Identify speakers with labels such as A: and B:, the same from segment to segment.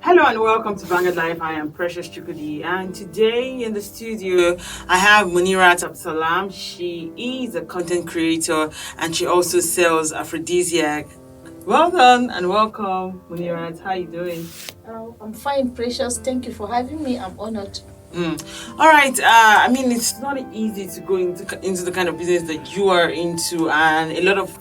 A: Hello and welcome to Vanguard Life. I am Precious Chukudi, and today in the studio I have Munirat Abdulsalam. She is a content creator and she also sells aphrodisiac. Well done and welcome, Munirat. How are you doing?
B: I'm fine, Precious. Thank you for having me. I'm honored.
A: All right. It's not easy to go into the kind of business that you are into, and a lot of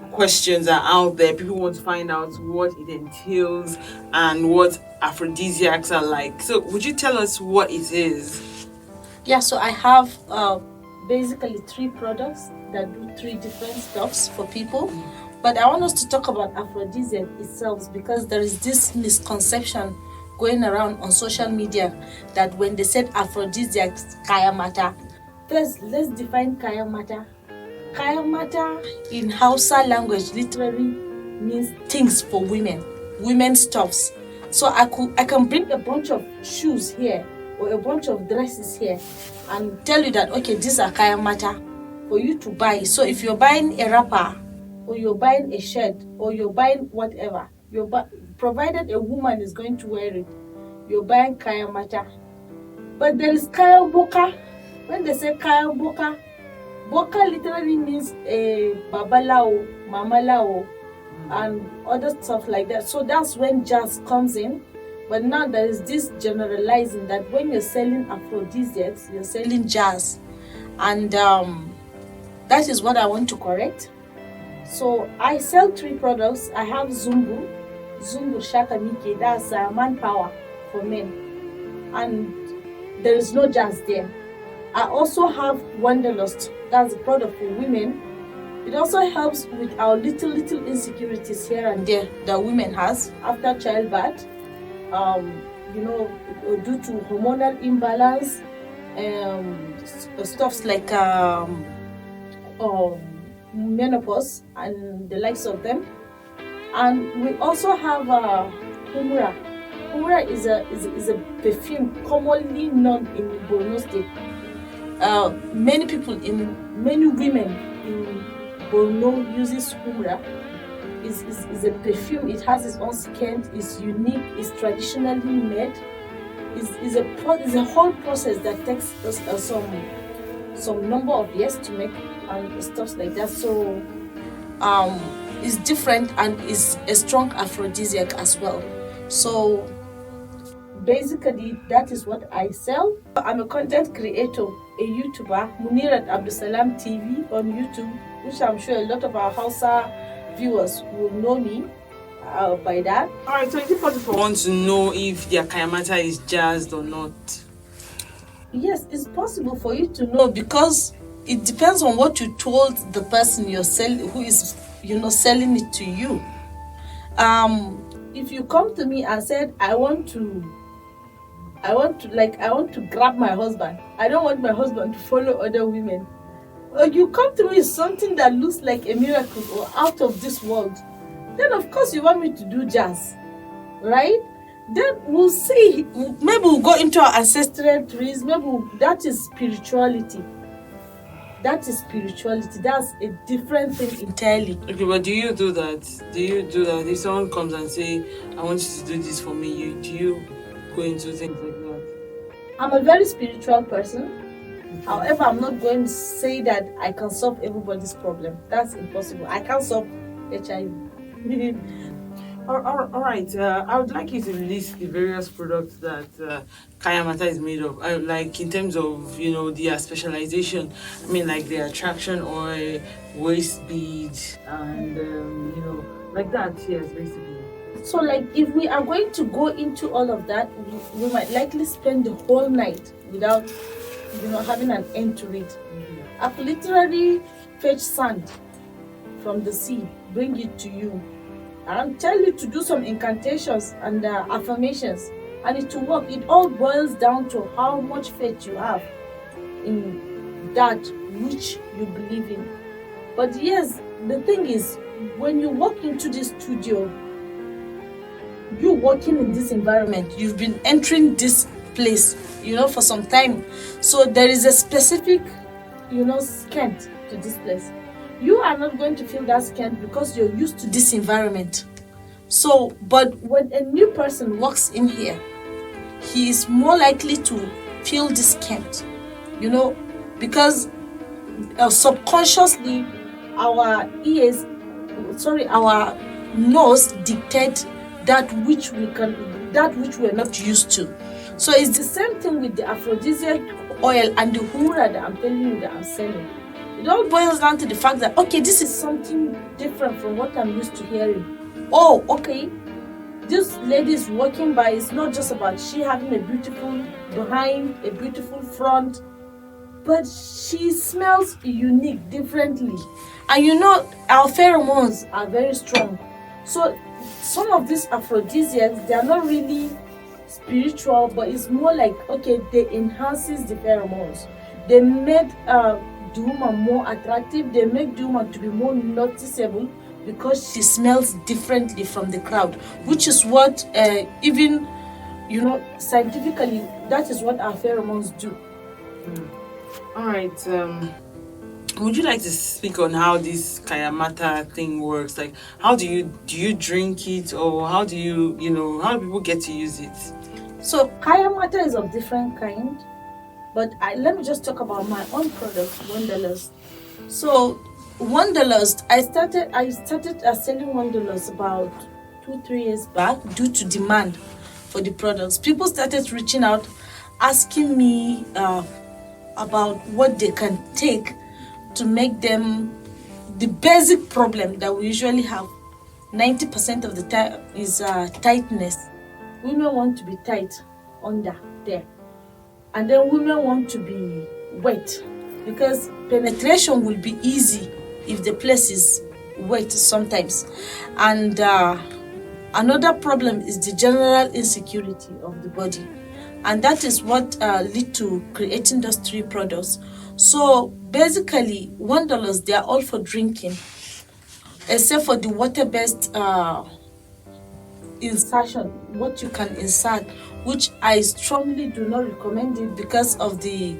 A: questions are out there. People want to find out what it entails and what aphrodisiacs are like. So, would you tell us what it is?
B: Yeah, so I have basically 3 products that do 3 different stuffs for people. But I want us to talk about aphrodisiac itself because there is this misconception going around on social media that when they said aphrodisiacs, Kayanmata. First, let's define Kayanmata. Kayanmata in Hausa language literally means things for women, women's stuffs. So I can bring a bunch of shoes here or a bunch of dresses here and tell you that, okay, these are Kayanmata for you to buy. So if you're buying a wrapper or you're buying a shirt or you're buying whatever, provided a woman is going to wear it, you're buying Kayanmata. But there is Kayanboka. When they say Kayanboka, Boka literally means babalao, mamalao, and other stuff like that. So that's when jazz comes in. But now there is this generalizing that when you're selling aphrodisiacs, you're selling jazz. And that is what I want to correct. So I sell 3 products. I have Zumbu Shaka Miki, that's manpower for men. And there is no jazz there. I also have Wanderlust, that's a product for women. It also helps with our little insecurities here and there that women has after childbirth, due to hormonal imbalance, stuffs like menopause and the likes of them. And we also have Humra. Humra is a perfume commonly known in Borno State. Many women in Borno uses Humra. Is a perfume. It has its own scent. It's unique. It's traditionally made. It's a whole process that takes us some number of years to make and stuff like that. So it's different and is a strong aphrodisiac as well. So basically that is what I sell. I'm a content creator, a YouTuber, Munirat Abdulsalam TV on YouTube, which I'm sure a lot of our Hausa viewers will know me by that.
A: Alright, so is it possible for one to know if their Kayanmata is jazzed or not?
B: Yes, it's possible for you to know because it depends on what you told the person you're selling, who is selling it to you. If you come to me and said, I want to grab my husband. I don't want my husband to follow other women. Or you come to me with something that looks like a miracle or out of this world. Then of course you want me to do jazz, right? Then we'll see. Maybe we'll go into our ancestral trees. That is spirituality. That's a different thing entirely.
A: Okay, but do you do that? If someone comes and say, I want you to do this for me, do you go into things like that?
B: I'm a very spiritual person. However, I'm not going to say that I can solve everybody's problem. That's impossible. I can't solve HIV.
A: All right. I would like you to list the various products that Kayanmata is made of. Like in terms of their specialization. I mean, like the attraction oil, waist beads, and like that. Yes, basically.
B: So like if we are going to go into all of that, we might likely spend the whole night without having an end to it. I've literally fetched sand from the sea, bring it to you, and tell you to do some incantations and affirmations, and it will work. It all boils down to how much faith you have in that which you believe in. But yes, the thing is, when you walk into this studio, you working in this environment, you've been entering this place, for some time. So there is a specific, scent to this place. You are not going to feel that scent because you're used to this environment. So, but when a new person walks in here, he is more likely to feel discount, because subconsciously our ears, our nose dictate that which we're not used to. So it's the same thing with the aphrodisiac oil and the hura that I'm telling you that I'm selling. It all boils down to the fact that, okay, this is something different from what I'm used to hearing. Oh, okay, this lady is walking by. It's not just about she having a beautiful behind, a beautiful front, but she smells unique, differently. And our pheromones are very strong. So some of these aphrodisiacs, they are not really spiritual, but it's more like, okay, they enhances the pheromones. They make the woman more attractive. They make the woman to be more noticeable because she smells differently from the crowd, which is what even scientifically, that is what our pheromones do.
A: All right. Would you like to speak on how this Kayanmata thing works? Like, how do you drink it, or how do how do people get to use it?
B: So Kayanmata is of different kind, but let me just talk about my own product, Wanderlust. So Wanderlust, I started selling Wanderlust about 2-3 years back due to demand for the products. People started reaching out, asking me about what they can take to make them. The basic problem that we usually have 90% of the time is tightness. Women want to be tight under there, and then women want to be wet, because penetration will be easy if the place is wet sometimes. And another problem is the general insecurity of the body, and that is what lead to creating those three products. So basically, $1, they are all for drinking, except for the water-based insertion, what you can insert, which I strongly do not recommend it because of the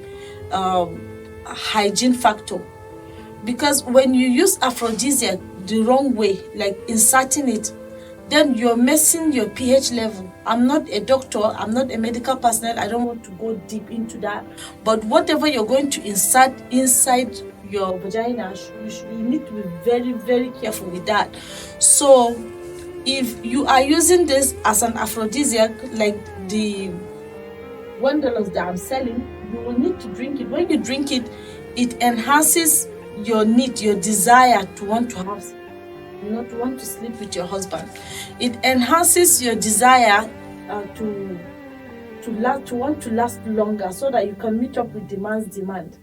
B: hygiene factor. Because when you use aphrodisiac the wrong way, like inserting it, then you're messing your pH level. I'm not a doctor, I'm not a medical personnel, I don't want to go deep into that. But whatever you're going to insert inside your vagina, you need to be very, very careful with that. So if you are using this as an aphrodisiac, like the $1 that I'm selling, you will need to drink it. When you drink it, it enhances your need, your desire to want to have, not to want to sleep with your husband. It enhances your desire to want to last longer, so that you can meet up with demand.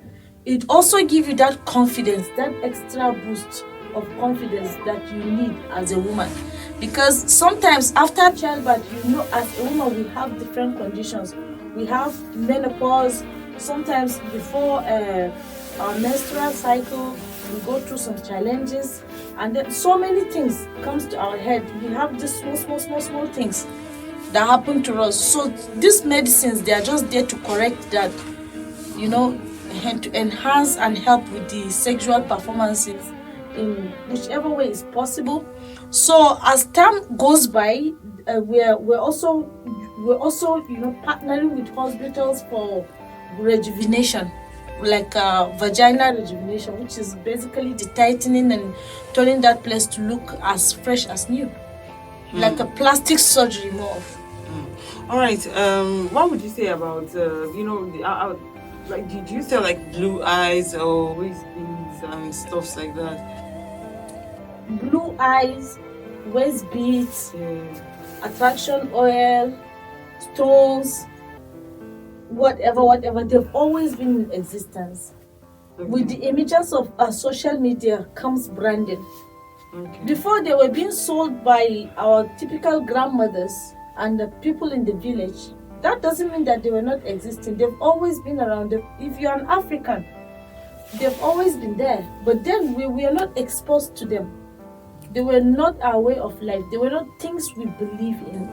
B: It also gives you that confidence, that extra boost of confidence that you need as a woman. Because sometimes after childbirth, as a woman, we have different conditions. We have menopause. Sometimes before our menstrual cycle, we go through some challenges, and then so many things comes to our head. We have these small things that happen to us. So these medicines, they are just there to correct that, and to enhance and help with the sexual performances in whichever way is possible. So as time goes by, we're also partnering with hospitals for rejuvenation, like vaginal rejuvenation, which is basically the tightening and turning that place to look as fresh as new, like a plastic surgery more.
A: All right. What would you say about like, did you sell like blue eyes or waist beads and stuff like that?
B: Blue eyes, waist beads, attraction oil, stones, whatever, they've always been in existence. Okay. With the emergence of social media comes branding. Okay. Before, they were being sold by our typical grandmothers and the people in the village. That doesn't mean that they were not existing. They've always been around. If you're an African, they've always been there. But then we are not exposed to them. They were not our way of life. They were not things we believe in.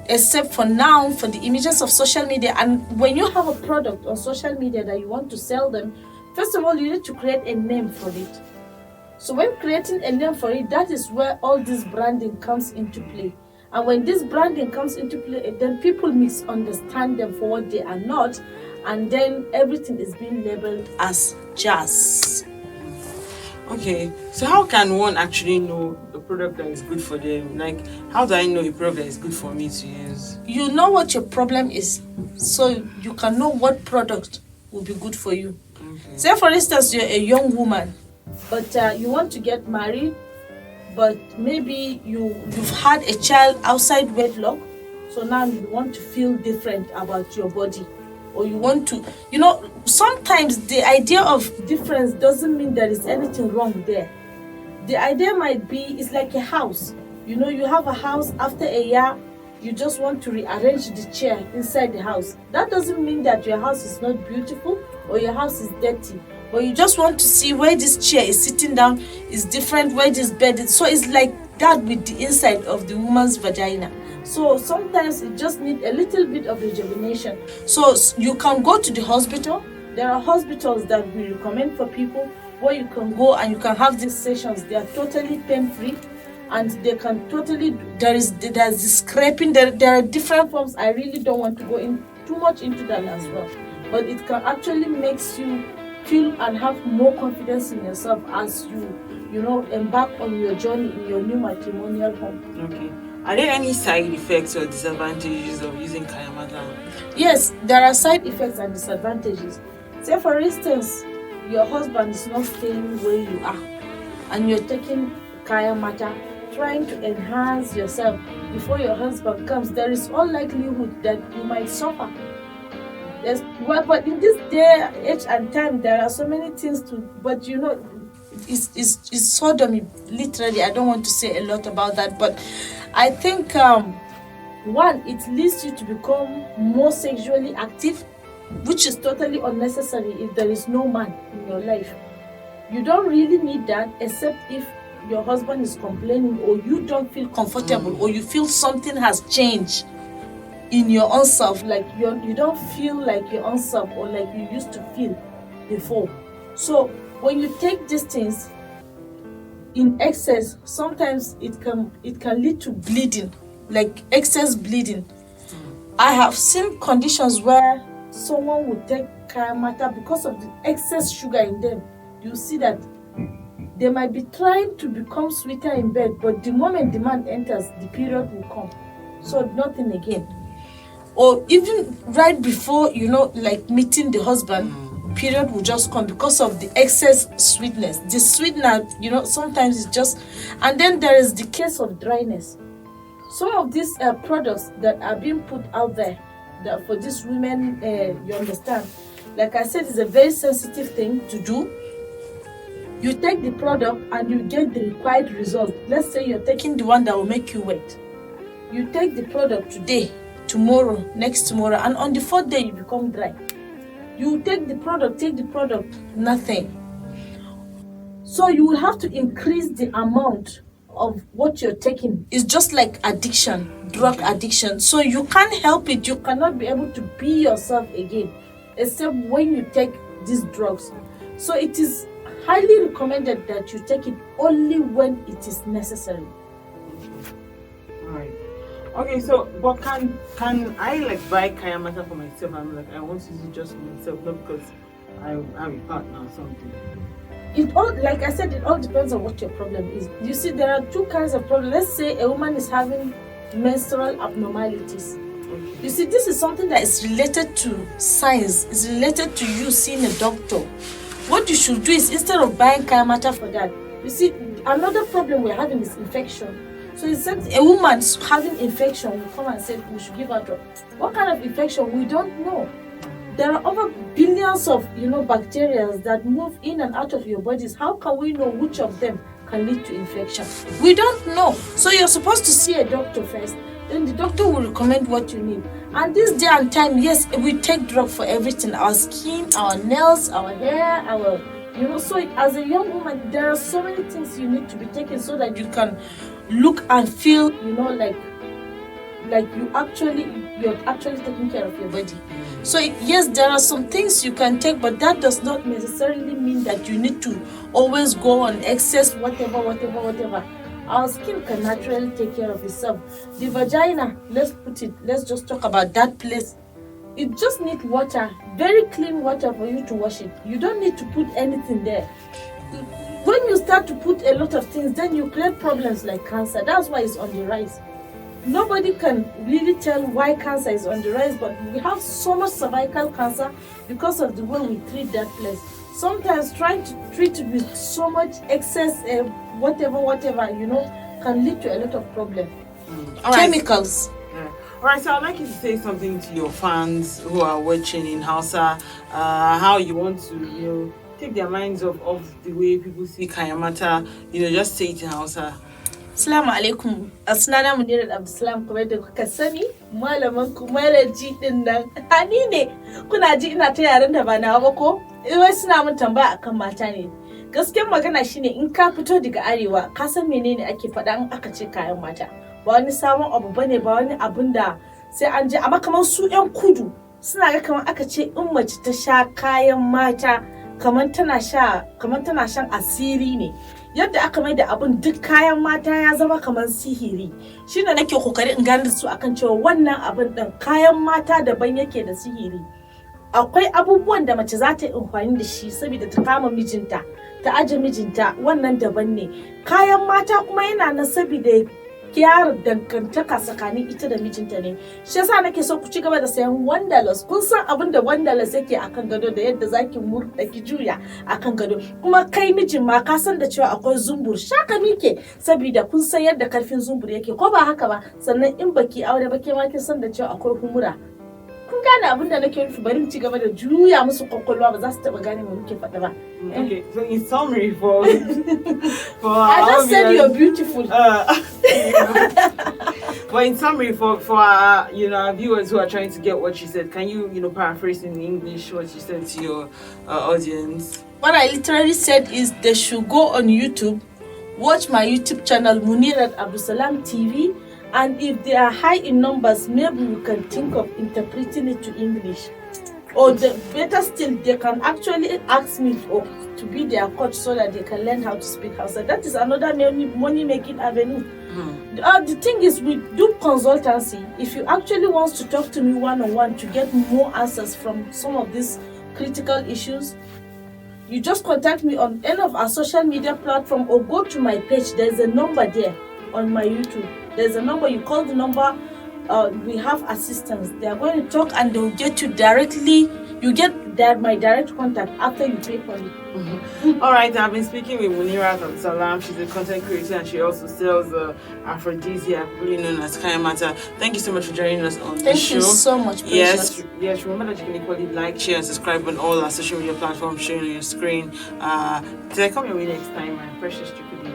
B: Except for now, for the images of social media. And when you have a product on social media that you want to sell them, first of all, you need to create a name for it. So when creating a name for it, that is where all this branding comes into play. And when this branding comes into play, then people misunderstand them for what they are not, and then everything is being labeled as jazz.
A: Okay, so how can one actually know the product that is good for them? Like, how do I know a product that is good for me to use?
B: You know what your problem is, so you can know what product will be good for you.
A: Okay.
B: Say, for instance, you're a young woman, but you want to get married, but maybe you've had a child outside wedlock, so now you want to feel different about your body, or you want to, sometimes the idea of difference doesn't mean there is anything wrong there. The idea might be, it's like a house. You have a house, after a year you just want to rearrange the chair inside the house. That doesn't mean that your house is not beautiful or your house is dirty, but you just want to see where this chair is sitting down is different, where this bed is. So it's like that with the inside of the woman's vagina. So sometimes it just needs a little bit of rejuvenation. So you can go to the hospital. There are hospitals that we recommend for people where you can go and you can have these sessions. They are totally pain-free, and they can totally, there's this scraping, there are different forms. I really don't want to go in too much into that as well, but it can actually makes you feel and have more confidence in yourself as you embark on your journey in your new matrimonial home.
A: Okay. Are there any side effects or disadvantages of using Kayanmata?
B: Yes, there are side effects and disadvantages. Say, for instance, your husband is not staying where you are, and you're taking Kayanmata, trying to enhance yourself before your husband comes. There is all likelihood that you might suffer. But in this day, age, and time, there are so many things to. But it's sodomy. Literally, I don't want to say a lot about that, but I think one, it leads you to become more sexually active, which is totally unnecessary if there is no man in your life. You don't really need that, except if your husband is complaining, or you don't feel comfortable, or you feel something has changed in your own self, like you don't feel like your own self, or like you used to feel before. So when you take these things in excess, sometimes it can lead to bleeding, like excess bleeding. I have seen conditions where someone would take Kayanmata because of the excess sugar in them. You see that they might be trying to become sweeter in bed, but the moment the man enters, the period will come. So nothing again. Or even right before, like meeting the husband, period will just come because of the excess sweetness. The sweetener, sometimes it's just. And then there is the case of dryness. Some of these products that are being put out there, that for these women, you understand, like I said, it's a very sensitive thing to do. You take the product and you get the required result. Let's say you're taking the one that will make you wet. You take the product today, tomorrow, next tomorrow, and on the fourth day you become dry. You take the product, nothing. So you will have to increase the amount of what you're taking. It's just like addiction, drug addiction. So you can't help it. You cannot be able to be yourself again, except when you take these drugs. So it is highly recommended that you take it only when it is necessary.
A: Alright. Okay, so but can I buy Kayanmata for myself? I want to use it just for myself, not because I have a partner or something.
B: It all, like I said, it all depends on what your problem is. You see, there are two kinds of problems. Let's say a woman is having menstrual abnormalities.
A: Okay.
B: You see, this is something that is related to science. It's related to you seeing a doctor. What you should do is, instead of buying Kayanmata for that, you see, another problem we're having is infection. So it's a woman having infection will come and say we should give her drug. What kind of infection? We don't know. There are over billions of bacteria that move in and out of your bodies. How can we know which of them can lead to infection? We don't know. So you're supposed to see a doctor first. Then the doctor will recommend what you need. And this day and time, yes, we take drug for everything. Our skin, our nails, our hair, our so as a young woman, there are so many things you need to be taking so that you can look and feel like like you're actually taking care of your body. So yes, there are some things you can take, but that does not necessarily mean that you need to always go on excess whatever. Our skin can naturally take care of itself. The vagina, let's just talk about that place. It just needs water, very clean water for you to wash it. You don't need to put anything there. When you start to put a lot of things, then you create problems like cancer. That's why it's on the rise. Nobody can really tell why cancer is on the rise, but we have so much cervical cancer because of the way we treat that place. Sometimes trying to treat it with so much excess whatever, can lead to a lot of problems. Chemicals.
A: Yeah. All right, so I'd like you to say something to your fans who are watching in Hausa, how you want to, take their minds off the way people see Kayanmata, just say it in Hausa.
B: Assalamu alaikum. Sunana Munirat Abdulsalam, kuma da kuka sani, malaman ku mara ji din nan. Hani ne, kuna ji ina ta yaren da ba na ba ko? Wai suna mun tambaya akan mata ne. Gaskiyar magana shine in ka fito daga arewa, ka san menene ake faɗa in aka ce kayan mata. Ba wani sabon abu bane, ba wani abun da sai an je, amma kamar su 'yan kudu suna ga kamar aka ce in mace ta sha kayan mata, kamar tana shan asiri ne. Yadda aka mai da abun duk kayan mata ya zama kamar sihiri. Shi ne nake kokari in gane da su akan cewa wannan abun ɗin kayan mata daban yake da sihiri. Akwai abubuwan da mace za ta yi amfani da shi saboda ta kama mijinta, ta aje mijinta, wannan daban ne. Kayan mata kuma yana nan saboda gyara dangantaka tsakanin ita da mijinta ne. Shi yasa nake so ku ci gaba da sayan wandalas. Kun san abin da wandalas yake akan gado da yadda zaki murɗa ki juya akan gado. Kuma kai mijin ma ka san da cewa akwai zumbur. Shaka mike saboda kun san yadda karfin zumbur yake, ko ba haka ba? Sannan in baki aure ba ke ma kin san da cewa akwai humura. Kun gane abin da nake nufi, bari ci gaba da juya musu kwakwalwa, ba za su taɓa gane me muke faɗa ba.
A: Okay, so in summary for
B: I just said you're beautiful.
A: But in summary for our our viewers who are trying to get what you said, can you paraphrase in English what you said to your audience?
B: What I literally said is they should go on YouTube, watch my YouTube channel Munirat Abdulsalam TV, and if they are high in numbers, maybe we can think of interpreting it to English. Or better still, they can actually ask me to be their coach so that they can learn how to speak Hausa. That is another money-making avenue. The thing is, we do consultancy. If you actually want to talk to me one-on-one to get more answers from some of these critical issues, you just contact me on any of our social media platform or go to my page. There's a number there on my YouTube. There's a number, you call the number. We have assistants. They are going to talk and they'll get you directly. You get my direct contact after you pay for it.
A: All right, I've been speaking with Munirat Abdulsalam. She's a content creator and she also sells aphrodisiac, really known as Kayanmata. Thank you so much for joining us on the show.
B: Thank you so much, Precious.
A: Yes. Remember that you can equally like, share, and subscribe on all our social media platforms shown on your screen. Till I come your way next time, my precious Jubilee.